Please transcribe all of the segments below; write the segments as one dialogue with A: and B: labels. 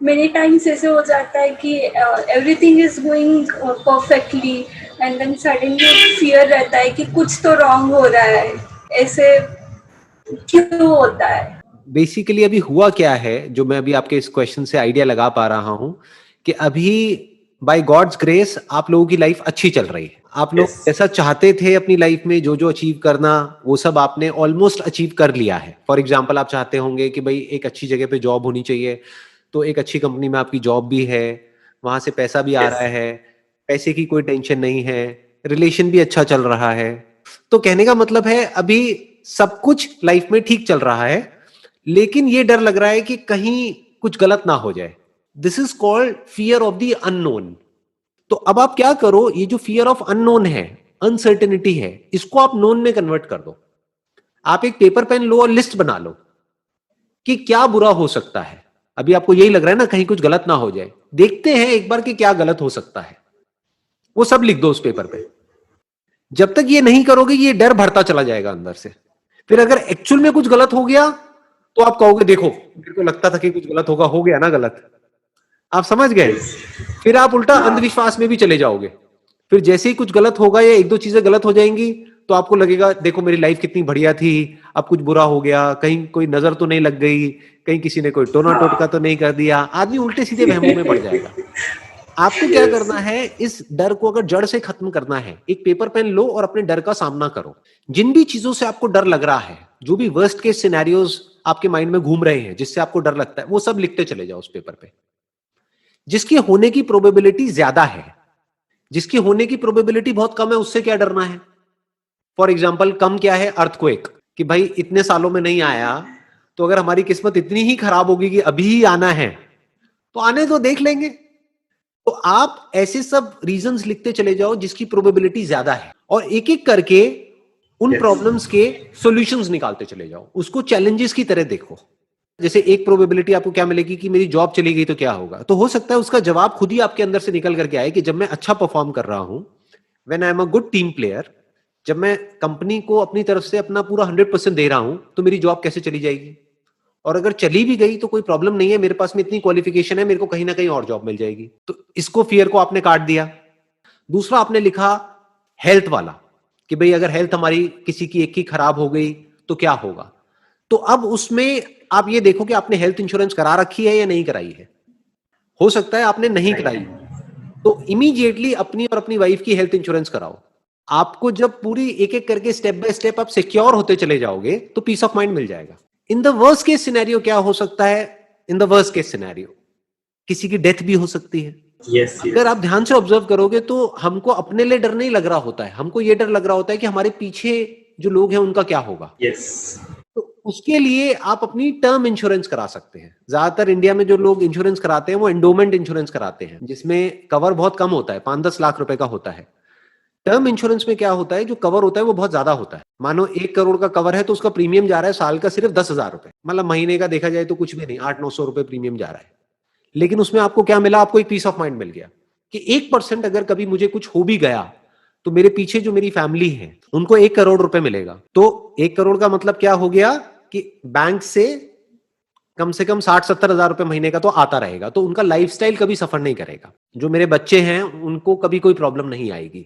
A: Many times ऐसे हो जाता है कि everything is going perfectly and then suddenly fear रहता है कि कुछ तो रॉन्ग हो रहा है, ऐसे क्यों होता है?
B: बेसिकली अभी हुआ क्या है, जो मैं अभी आपके इस क्वेश्चन से आइडिया लगा पा रहा हूं कि अभी बाय गॉड्स ग्रेस आप लोगों की लाइफ अच्छी चल रही है। आप लोग जैसा चाहते थे अपनी लाइफ में जो जो अचीव करना, वो सब आपने ऑलमोस्ट अचीव कर लिया है। फॉर एग्जाम्पल, आप चाहते होंगे कि भाई एक अच्छी जगह पे जॉब होनी चाहिए, तो एक अच्छी कंपनी में आपकी जॉब भी है, वहां से पैसा भी आ रहा है, पैसे की कोई टेंशन नहीं है, रिलेशन भी अच्छा चल रहा है। तो कहने का मतलब है अभी सब कुछ लाइफ में ठीक चल रहा है, लेकिन ये डर लग रहा है कि कहीं कुछ गलत ना हो जाए। This is called fear of the unknown. तो अब आप क्या करो, ये जो फियर ऑफ अननोन है, अनसर्टेनिटी है, इसको आप नोन में कन्वर्ट कर दो। आप एक पेपर पेन लो और लिस्ट बना लो कि क्या बुरा हो सकता है। अभी आपको यही लग रहा है ना कहीं कुछ गलत ना हो जाए, देखते हैं एक बार कि क्या गलत हो सकता है। वो सब लिख दो उस पेपर पे। जब तक ये नहीं करोगे ये डर बढ़ता चला जाएगा अंदर से। फिर अगर एक्चुअल में कुछ गलत हो गया तो आप कहोगे देखो मेरे को लगता था कि कुछ गलत होगा, हो गया ना गलत। आप समझ गए? फिर आप उल्टा अंधविश्वास में भी चले जाओगे। फिर जैसे ही कुछ गलत होगा या एक दो चीजें गलत हो जाएंगी तो आपको लगेगा देखो मेरी लाइफ कितनी बढ़िया थी, अब कुछ बुरा हो गया, कहीं कोई नजर तो नहीं लग गई, कहीं किसी ने कोई टोना टोटका तो नहीं कर दिया। आदमी उल्टे सीधे वहमों में पड़ जाएगा। आपको क्या करना है, इस डर को अगर जड़ से खत्म करना है, एक पेपर पेन लो और अपने डर का सामना करो। जिन भी चीजों से आपको डर लग रहा है, जो भी वर्स्ट केस सिनेरियोज आपके माइंड में घूम रहे हैं जिससे आपको डर लगता है, वो सब लिखते चले जाओ उस पेपर पे। जिसके होने की प्रोबेबिलिटी ज्यादा है, जिसकी होने की प्रोबेबिलिटी बहुत कम है, उससे क्या डरना है। फॉर एग्जाम्पल, कम क्या है, अर्थक्वेक, कि भाई इतने सालों में नहीं आया, तो अगर हमारी किस्मत इतनी ही खराब होगी कि अभी ही आना है तो आने तो देख लेंगे। तो आप ऐसे सब रीजंस लिखते चले जाओ जिसकी प्रोबेबिलिटी ज्यादा है, और एक एक करके उन प्रॉब्लम्स के सॉल्यूशंस निकालते चले जाओ। उसको चैलेंजेस की तरह देखो। जैसे एक प्रोबेबिलिटी आपको क्या मिलेगी कि मेरी जॉब चली गई तो क्या होगा, तो हो सकता है उसका जवाब खुद ही आपके अंदर से निकल करके आए कि जब मैं अच्छा परफॉर्म कर रहा हूं, when I am a good team player, जब मैं कंपनी को अपनी तरफ से अपना पूरा 100% दे रहा हूं, तो मेरी जॉब कैसे चली जाएगी। और अगर चली भी गई तो कोई प्रॉब्लम नहीं है, मेरे पास में इतनी क्वालिफिकेशन है, मेरे को कहीं ना कहीं और जॉब मिल जाएगी। तो इसको, फियर को आपने काट दिया। दूसरा आपने लिखा हेल्थ वाला, कि भाई अगर हेल्थ हमारी किसी की एक की खराब हो गई तो क्या होगा। तो अब उसमें आप ये देखो कि आपने हेल्थ इंश्योरेंस करा रखी है या नहीं कराई है। हो सकता है आपने नहीं कराई, तो इमीडिएटली अपनी और अपनी वाइफ की हेल्थ इंश्योरेंस कराओ। आपको जब पूरी एक एक करके स्टेप बाय स्टेप आप सिक्योर होते चले जाओगे तो पीस ऑफ माइंड मिल जाएगा। In the worst case scenario क्या हो सकता है, in the worst case scenario किसी की डेथ भी हो सकती है। अगर आप ध्यान से ऑब्जर्व करोगे तो हमको अपने लिए डर नहीं लग रहा होता है, हमको ये डर लग रहा होता है कि हमारे पीछे जो लोग हैं उनका क्या होगा। तो उसके लिए आप अपनी टर्म इंश्योरेंस करा सकते हैं। ज्यादातर इंडिया में जो लोग इंश्योरेंस कराते हैं वो एंडोमेंट इंश्योरेंस कराते हैं, जिसमें कवर बहुत कम होता है, 5-10 लाख रुपए का होता है। टर्म इंश्योरेंस में क्या होता है, जो कवर होता है वो बहुत ज्यादा होता है। मानो 1 करोड़ का कवर है तो उसका प्रीमियम जा रहा है साल का सिर्फ 10,000 रुपए, मतलब महीने का देखा जाए तो कुछ भी नहीं, 800-900 रुपए प्रीमियम जा रहा है। लेकिन उसमें आपको क्या मिला, आपको एक पीस ऑफ माइंड मिल गया कि 1% अगर कभी मुझे कुछ हो भी गया तो मेरे पीछे जो मेरी फैमिली है उनको 1 करोड़ रुपए मिलेगा। तो 1 करोड़ का मतलब क्या हो गया कि बैंक से कम 60-70 हजार रुपए महीने का तो आता रहेगा, तो उनका लाइफस्टाइल कभी सफर नहीं करेगा। जो मेरे बच्चे हैं उनको कभी कोई प्रॉब्लम नहीं आएगी।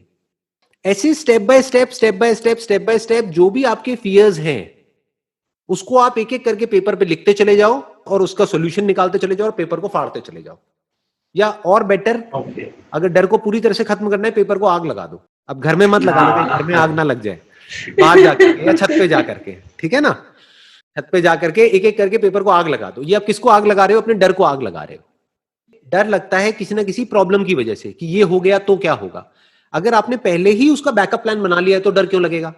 B: ऐसे step by step, step by step, step by step जो भी आपके फियर्स हैं उसको आप एक एक करके पेपर पे लिखते चले जाओ और उसका सॉल्यूशन निकालते चले जाओ और पेपर को फाड़ते चले जाओ। या और बेटर, अगर डर को पूरी तरह से खत्म करना है, पेपर को आग लगा दो। अब घर में मत लगाना, कहीं घर में आग ना लग जाए, बाहर जाकर या छत पे जाकर के, ठीक है ना, छत पे जाकर के एक एक करके पेपर को आग लगा दो। ये आप किसको आग लगा रहे हो, अपने डर को आग लगा रहे हो। डर लगता है किसी ना किसी प्रॉब्लम की वजह से कि ये हो गया तो क्या होगा। अगर आपने पहले ही उसका बैकअप प्लान बना लिया है तो डर क्यों लगेगा।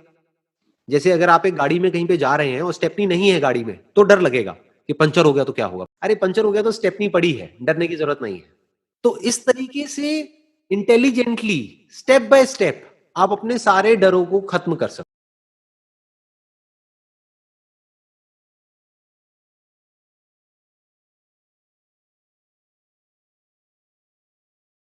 B: जैसे अगर आप एक गाड़ी में कहीं पे जा रहे हैं और स्टेपनी नहीं है गाड़ी में, तो डर लगेगा कि पंचर हो गया तो क्या होगा। अरे पंचर हो गया तो स्टेपनी पड़ी है, डरने की जरूरत नहीं है। तो इस तरीके से इंटेलिजेंटली स्टेप बाय स्टेप आप अपने सारे डरों को खत्म कर सकते।